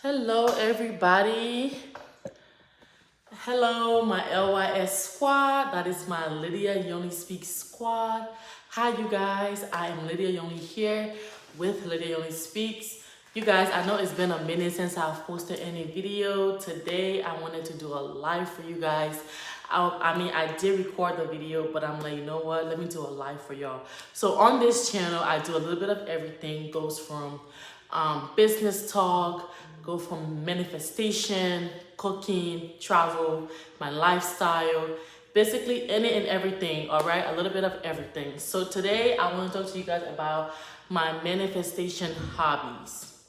Hello, everybody. Hello, my LYS squad. That is my Lydia Yoni Speaks squad. Hi, you guys. I am Lydia Yoni here with Lydia Yoni Speaks. You guys, I know it's been a minute since I've posted any video. Today, I wanted to do a live for you guys. I did record the video, but I'm like, you know what? Let me do a live for y'all. So on this channel, I do a little bit of everything. Goes from business talk, go from manifestation, cooking, travel, my lifestyle, basically any and everything, all right? A little bit of everything. So today I want to talk to you guys about my manifestation hobbies.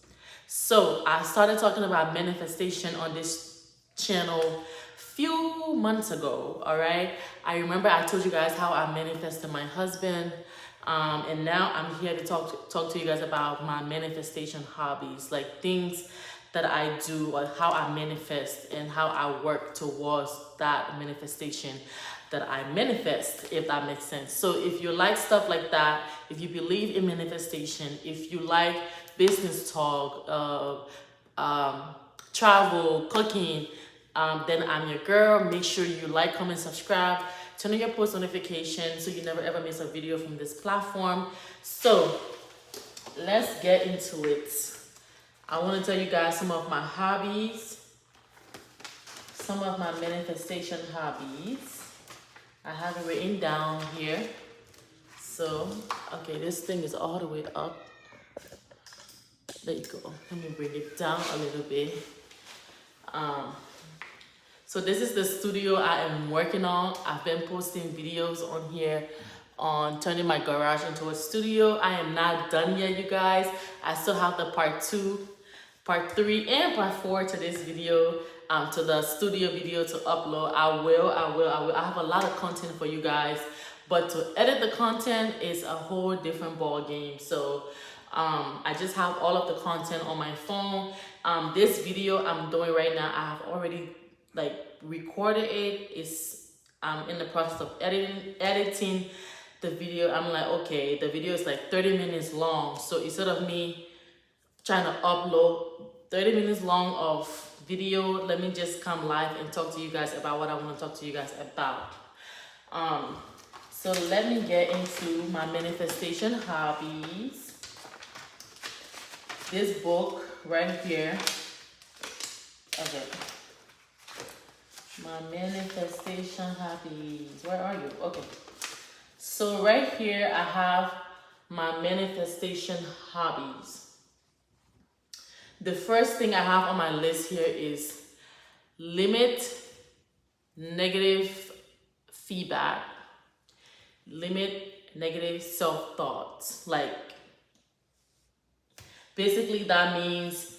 So I started talking about manifestation on this channel few months ago, all right? I remember I told you guys how I manifested my husband, and now I'm here to talk to you guys about my manifestation hobbies, like things that I do or how I manifest and how I work towards that manifestation that I manifest, if that makes sense. So if you like stuff like that, if you believe in manifestation, if you like business talk, travel, cooking, then I'm your girl. Make sure you like, comment, subscribe, turn on your post notifications so you never ever miss a video from this platform. So let's get into it. I want to tell you guys some of my hobbies, some of my manifestation hobbies. I have it written down here. So, okay, this thing is all the way up. There you go. Let me bring it down a little bit. So this is the studio I am working on. I've been posting videos on here on turning my garage into a studio. I am not done yet, you guys. I still have the part 2, part 3, and part 4 to this video, to the studio video to upload. I have a lot of content for you guys, but to edit the content is a whole different ball game. So I just have all of the content on my phone. This video I'm doing right now, I have already recorded it. It's in the process of editing the video. I'm like, okay, the video is like 30 minutes long. So instead of me trying to upload 30 minutes long of video, let me just come live and talk to you guys about what I want to talk to you guys about. So let me get into my manifestation hobbies. This book right here. Okay. My manifestation hobbies. Where are you? Okay. So right here I have my manifestation hobbies. The first thing I have on my list here is limit negative feedback. Limit negative self-thoughts. Like, basically that means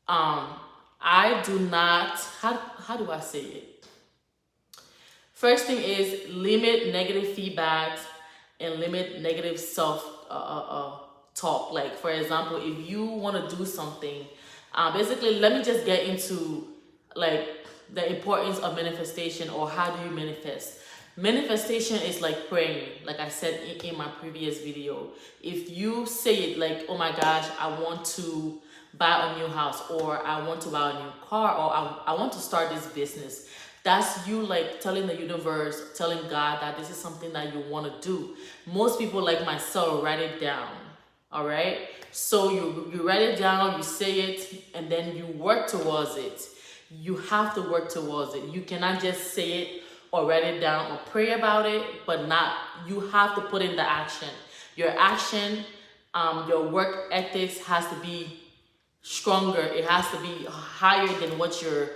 I do not, how do I say it? First thing is limit negative feedbacks and limit negative self talk. Like, for example, if you want to do something, basically, let me just get into like the importance of manifestation, or how do you manifest. Manifestation is like praying, like I said in my previous video. If you say it like, oh my gosh, I want to buy a new house, or I want to buy a new car, or I want to start this business, that's you like telling the universe, telling God that this is something that you want to do. Most people like myself write it down. All right, so you write it down, you say it, and then you work towards it. You have to work towards it. You cannot just say it or write it down or pray about it, but not, you have to put in the action. Your action, your work ethics has to be stronger. It has to be higher than what you're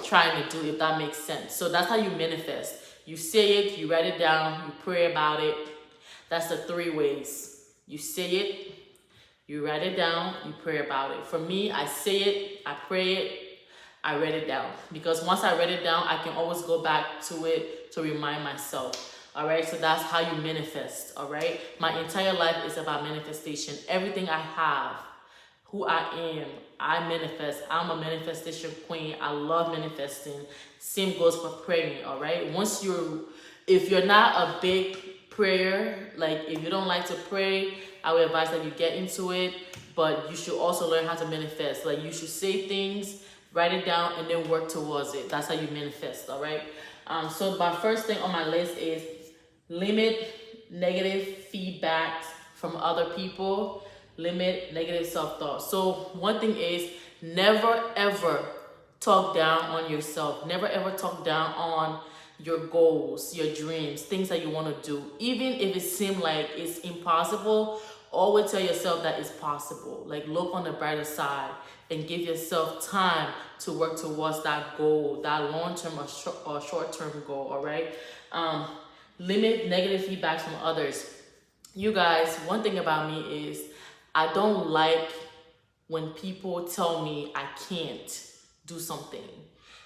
trying to do, if that makes sense. So that's how you manifest. You say it, you write it down, you pray about it. That's the 3 ways. You say it, you write it down, you pray about it. For me, I say it, I pray it, I write it down. Because once I write it down, I can always go back to it to remind myself. All right, so that's how you manifest. All right, my entire life is about manifestation. Everything I have, who I am, I manifest. I'm a manifestation queen. I love manifesting. Same goes for praying. All right, if you're not a big prayer, like if you don't like to pray, I would advise that you get into it. but you should also learn how to manifest. Like, you should say things, write it down, and then work towards it. That's how you manifest, all right? So my first thing on my list is limit negative feedback from other people, limit negative self-thought. So one thing is, never ever talk down on yourself. Never ever talk down on your goals, your dreams, things that you want to do. Even if it seems like it's impossible, always tell yourself that it's possible. Like, look on the brighter side and give yourself time to work towards that goal, that long-term or short-term goal, all right? Limit negative feedbacks from others. You guys, one thing about me is I don't like when people tell me I can't do something.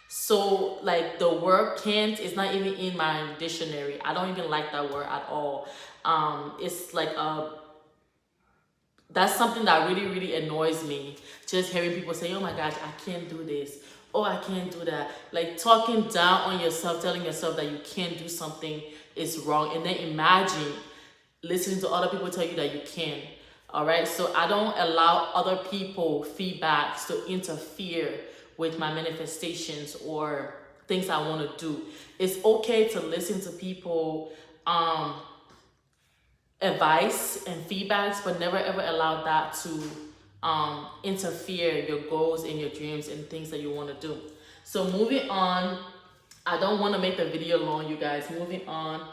So, like, the word can't is not even in my dictionary. I don't even like that word at all. It's like that's something that really, really annoys me. Just hearing people say, oh my gosh, I can't do this. Oh, I can't do that. Like, talking down on yourself, telling yourself that you can't do something is wrong. And then imagine listening to other people tell you that you can. All right. So I don't allow other people feedbacks to interfere with my manifestations or things I want to do. It's okay to listen to people advice and feedbacks, but never ever allow that to interfere your goals and your dreams and things that you want to do. So moving on, I don't want to make the video long, you guys. Moving on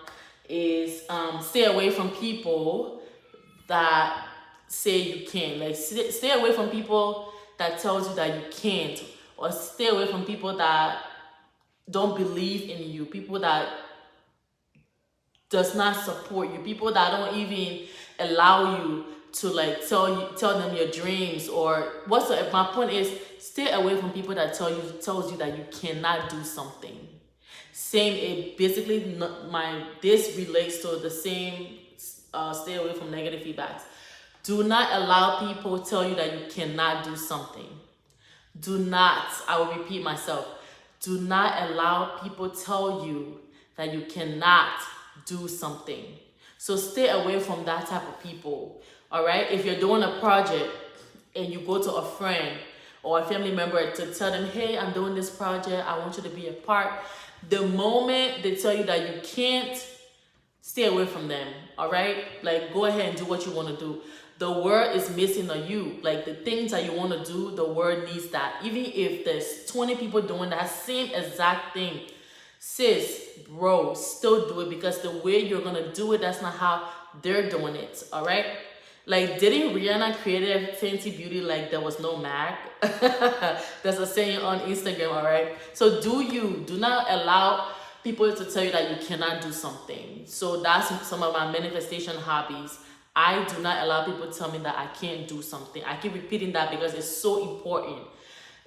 is stay away from people that say you can. Like, stay away from people that tells you that you can't, or stay away from people that don't believe in you, people that does not support you, people that don't even allow you to, like, tell them your dreams or whatsoever. My point is, stay away from people that tells you that you cannot do something. Same, it basically this relates to the same. Stay away from negative feedbacks. Do not allow people tell you that you cannot do something. Do not, I will repeat myself, do not allow people tell you that you cannot do something. So stay away from that type of people, all right? If you're doing a project and you go to a friend or a family member to tell them, hey, I'm doing this project, I want you to be a part. The moment they tell you that you can't, stay away from them, all right? Like, go ahead and do what you want to do. The word is missing on you. Like, the things that you want to do, the word needs that. Even if there's 20 people doing that same exact thing, sis, bro, still do it, because the way you're going to do it, that's not how they're doing it, all right? Like, didn't Rihanna create a Fenty Beauty like there was no Mac? There's a saying on Instagram, all right? So do not allow people to tell you that you cannot do something. So that's some of my manifestation hobbies. I do not allow people to tell me that I can't do something. I keep repeating that because it's so important.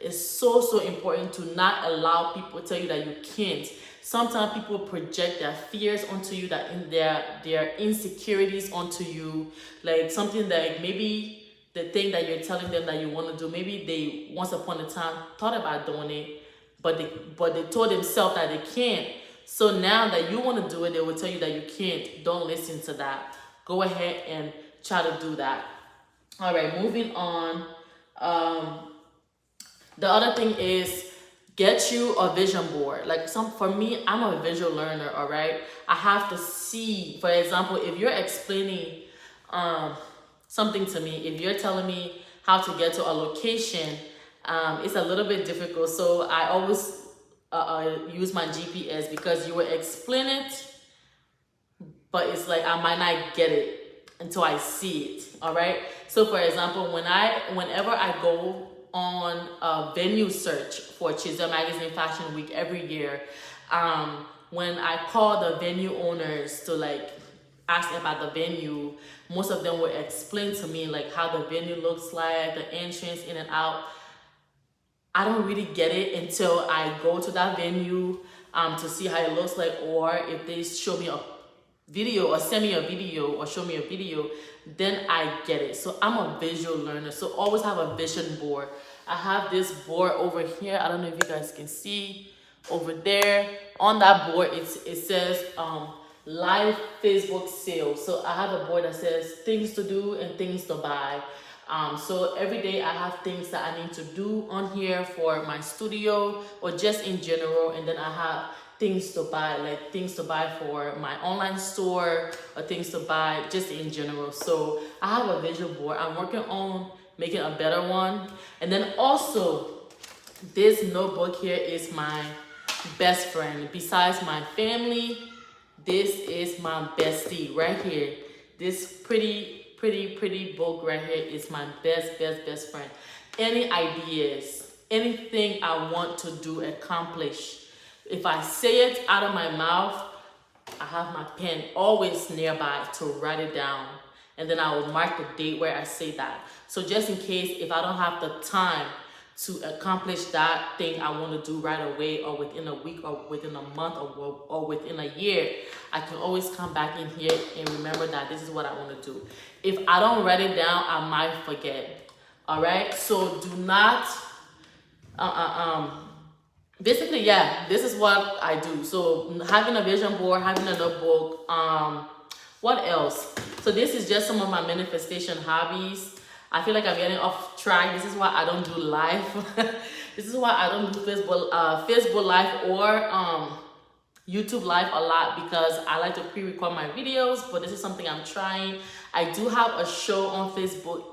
It's so important to not allow people to tell you that you can't. Sometimes people project their fears onto you, that in their insecurities onto you, like something that maybe the thing that you're telling them that you want to do, maybe they once upon a time thought about doing it, but they told themselves that they can't. So now that you want to do it, they will tell you that you can't. Don't listen to that. Go ahead and try to do that. All right, moving on. The other thing is, get you a vision board. Like, for me, I'm a visual learner, all right? I have to see, for example, if you're explaining something to me, if you're telling me how to get to a location, it's a little bit difficult. So I always use my GPS, because you will explain it, but it's like I might not get it until I see it, all right? So for example, whenever I go on a venue search for Chisel Magazine Fashion Week every year, when I call the venue owners to, like, ask about the venue, most of them will explain to me, like, how the venue looks like, the entrance in and out. I don't really get it until I go to that venue to see how it looks like, or if they show me a video or send me a video or show me a video, then I get it. So I'm a visual learner. So always have a vision board. I have this board over here. I don't know if you guys can see over there. On that board, it says live Facebook sales. So I have a board that says things to do and things to buy. So every day I have things that I need to do on here for my studio or just in general, and then I have things to buy, like things to buy for my online store or things to buy just in general. So I have a vision board. I'm working on making a better one. And then also this notebook here is my best friend. Besides my family, this is my bestie right here. This pretty book right here is my best friend. Any ideas, anything I want to do, accomplish, if I say it out of my mouth, I have my pen always nearby to write it down. And then I will mark the date where I say that. So just in case if I don't have the time to accomplish that thing I want to do right away, or within a week, or within a month, or within a year, I can always come back in here and remember that this is what I want to do. If I don't write it down, I might forget. All right, so do not basically, yeah, this is what I do. So having a vision board, having a notebook, what else? So this is just some of my manifestation hobbies. I feel like I'm getting off track. This is why I don't do live. This is why I don't do Facebook live or YouTube live a lot, because I like to pre-record my videos, but this is something I'm trying. I do have a show on Facebook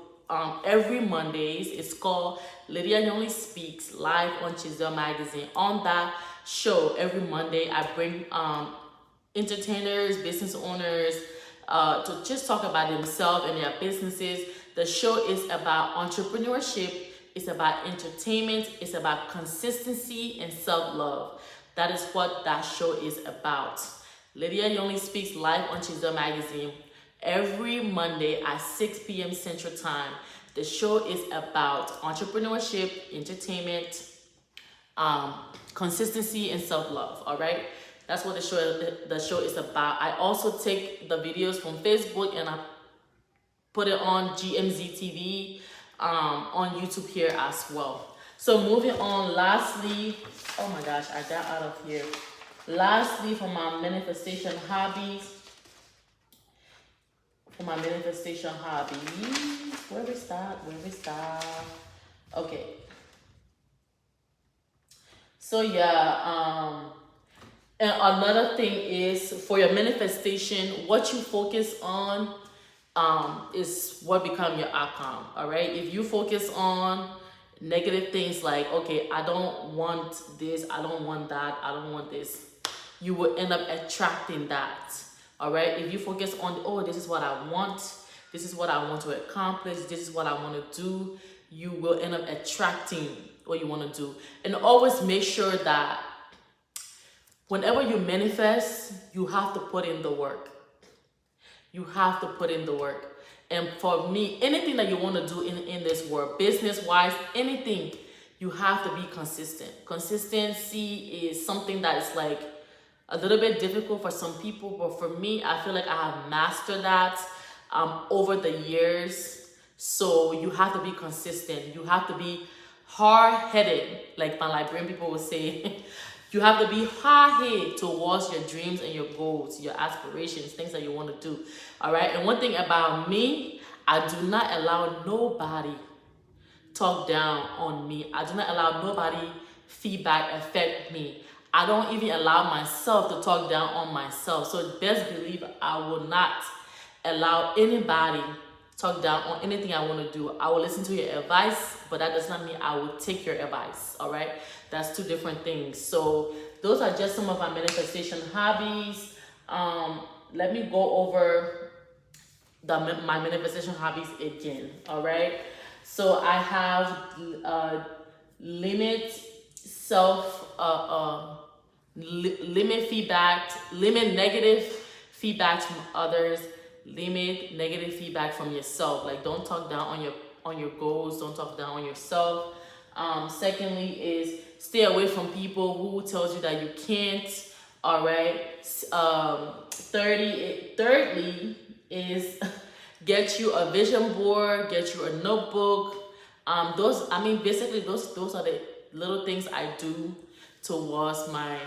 every Mondays. It's called Lydia Only Speaks, live on Chisel Magazine. On that show every Monday, I bring entertainers, business owners to just talk about themselves and their businesses. The show is about entrepreneurship, it's about entertainment, it's about consistency and self-love. That is what that show is about. Lydia Only Speaks, live on Chisel Magazine every Monday at 6 p.m. Central Time. The show is about entrepreneurship, entertainment, consistency, and self-love. All right, that's what the show is about. I also take the videos from Facebook and I put it on GMZ TV on YouTube here as well. So moving on, lastly, oh my gosh, I got out of here. Lastly, for my manifestation hobbies, where we start? Okay. So yeah, and another thing is, for your manifestation, what you focus on is what become your outcome. All right, if you focus on negative things like, okay, I don't want this, I don't want that, I don't want this, you will end up attracting that. All right, if you focus on, oh, this is what I want, this is what I want to accomplish, this is what I want to do, you will end up attracting what you want to do. And always make sure that whenever you manifest, you have to put in the work. You have to put in the work. And for me, anything that you want to do in this world, business-wise, anything, you have to be consistent. Consistency is something that is like a little bit difficult for some people, but for me, I feel like I have mastered that over the years. So you have to be consistent. You have to be hard-headed, like my librarian people will say. You have to be hard-headed towards your dreams and your goals, your aspirations, things that you want to do. All right. And one thing about me, I do not allow nobody talk down on me. I do not allow nobody feedback affect me. I don't even allow myself to talk down on myself. So best believe I will not allow anybody talk down on anything I want to do. I will listen to your advice, but that does not mean I will take your advice. All right, that's two different things. So those are just some of my manifestation hobbies. Let me go over my manifestation hobbies again. All right, so I have limit negative feedback from others, limit negative feedback from yourself. Like, don't talk down on your goals, don't talk down on yourself. Secondly is stay away from people who tells you that you can't. All right. Thirdly is get you a vision board, get you a notebook. Those are the little things I do towards my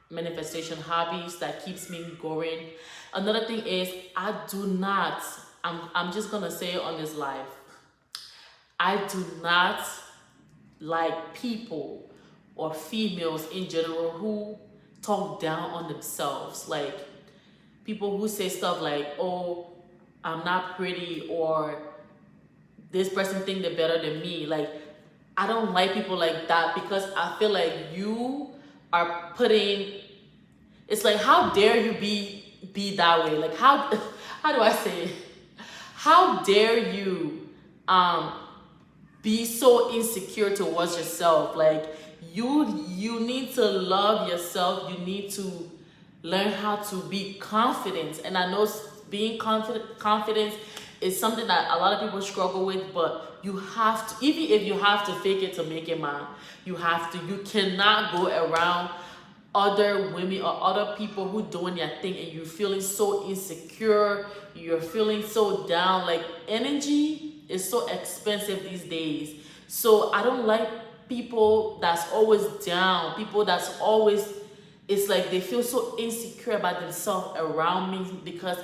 manifestation hobbies that keeps me going. Another thing is I'm just gonna say it on this live. I do not like people or females in general who talk down on themselves. Like people who say stuff like, oh, I'm not pretty, or this person think they're better than me. Like, I don't like people like that, because I feel like you are putting, it's like, how dare you be that way? Like, how how do I say it? How dare you um be so insecure towards yourself? Like, you need to love yourself. You need to learn how to be confident. And I know being confident is something that a lot of people struggle with, but you have to, even if you have to fake it to make it, man, you have to. You cannot go around other women or other people who doing their thing and you're feeling so insecure, you're feeling so down. Like, energy is so expensive these days. So I don't like people that's always down, people that's always, it's like they feel so insecure about themselves around me, because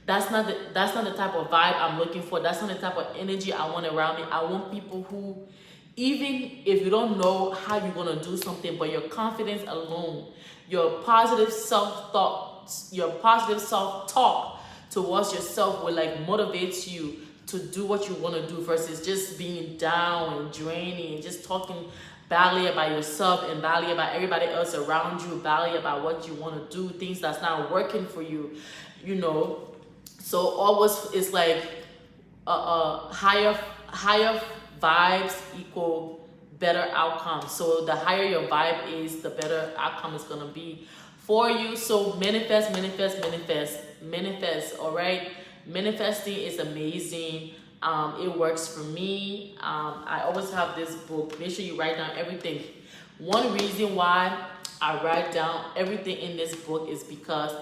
that's not the type of vibe I'm looking for. That's not the type of energy I want around me. I want people who, even if you don't know how you're gonna do something, but your confidence alone, your positive self-thoughts, your positive self-talk towards yourself will like motivate you to do what you want to do, versus just being down and draining and just talking badly about yourself and badly about everybody else around you, badly about what you want to do, things that's not working for you, you know. So always it's like higher vibes equal better outcomes. So the higher your vibe is, the better outcome is gonna be for you. So manifest. All right, manifesting is amazing. It works for me. I always have this book. Make sure you write down everything. One reason why I write down everything in this book is because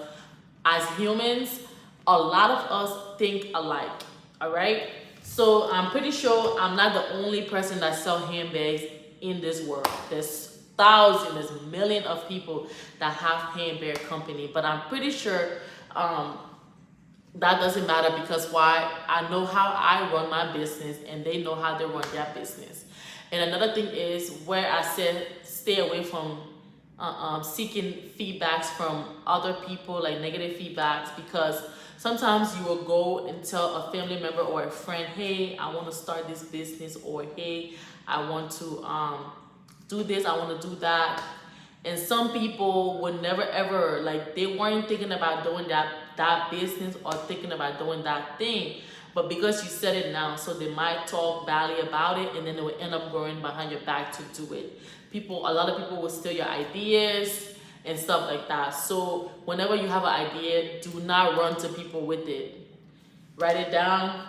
as humans, a lot of us think alike. All right, so I'm pretty sure I'm not the only person that sells handbags in this world. There's thousands, there's millions of people that have handbag company, but I'm pretty sure that doesn't matter, because why? I know how I run my business and they know how they run their business. And another thing is where I said stay away from seeking feedbacks from other people, like negative feedbacks, because sometimes you will go and tell a family member or a friend, hey, I want to start this business, or hey, I want to do this, I want to do that. And some people would never ever, like, they weren't thinking about doing that business or thinking about doing that thing, but because you said it now, so they might talk badly about it, and then they will end up going behind your back to do it. A lot of people will steal your ideas and stuff like that. So whenever you have an idea, do not run to people with it. Write it down,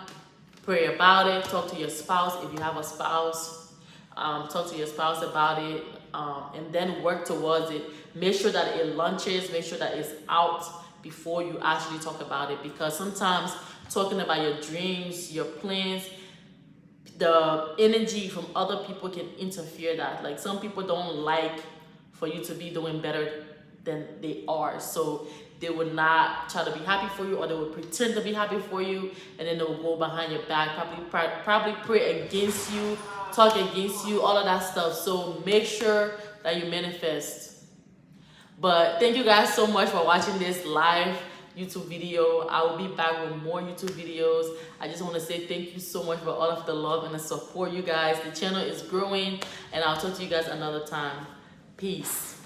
pray about it, talk to your spouse if you have a spouse. Talk to your spouse about it, and then work towards it. Make sure that it launches, make sure that it's out before you actually talk about it, because sometimes talking about your dreams, your plans, the energy from other people can interfere that. Like, some people don't like for you to be doing better than they are, so they would not try to be happy for you, or they would pretend to be happy for you, and then they will go behind your back, probably pray against you, talk against you, all of that stuff. So make sure that you manifest. But thank you guys so much for watching this live YouTube video. I will be back with more YouTube videos. I just want to say thank you so much for all of the love and the support, you guys. The channel is growing, and I'll talk to you guys another time. Peace.